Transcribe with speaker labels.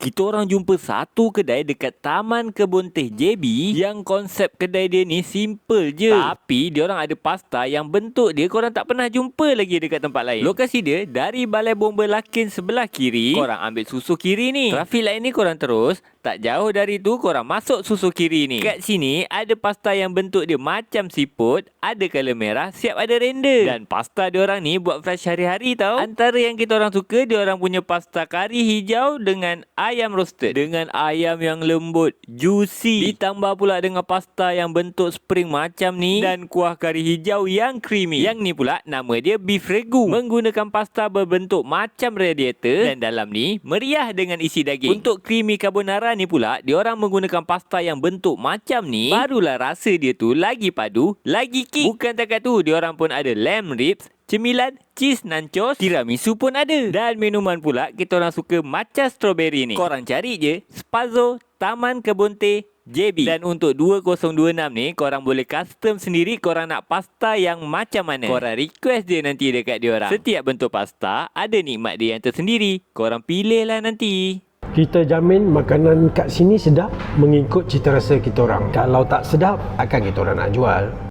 Speaker 1: kita orang jumpa satu kedai dekat Taman Kebun Teh JB yang konsep kedai dia ni simple je. Tapi dia orang ada pasta yang bentuk dia korang tak pernah jumpa lagi dekat tempat lain. Lokasi dia dari Balai Bomba Lakin sebelah kiri, korang ambil susu kiri ni. Trafik lain ni korang terus, tak jauh dari tu korang masuk susu kiri ni. Kat sini ada pasta yang bentuk dia macam siput, ada colour merah, siap ada render. Dan pasta dia orang ni buat fresh hari-hari tau. Antara yang kita orang suka, dia orang punya pasta kari hijau dengan ayam roasted. Dengan ayam yang lembut, juicy. Ditambah pula dengan pasta yang bentuk spring macam ni dan kuah kari hijau yang creamy. Yang ni pula nama dia beef ragu. Menggunakan pasta berbentuk macam radiator dan dalam ni meriah dengan isi daging. Untuk creamy carbonara ni pula, dia orang menggunakan pasta yang bentuk macam ni. Barulah rasa dia tu lagi padu, lagi kick. Bukan takat tu, dia orang pun ada lamb ribs, cemilan, cheese nachos, tiramisu pun ada. Dan minuman pula kita orang suka matcha strawberry ni. Korang cari je Spazzo Taman Kebun Teh JB. Dan untuk 2026 ni korang boleh custom sendiri korang nak pasta yang macam mana. Korang request dia nanti dekat dia orang. Setiap bentuk pasta ada nikmat dia yang tersendiri. Korang pilih lah nanti.
Speaker 2: Kita jamin makanan kat sini sedap mengikut cita rasa kita orang. Kalau tak sedap, akan kita orang nak jual.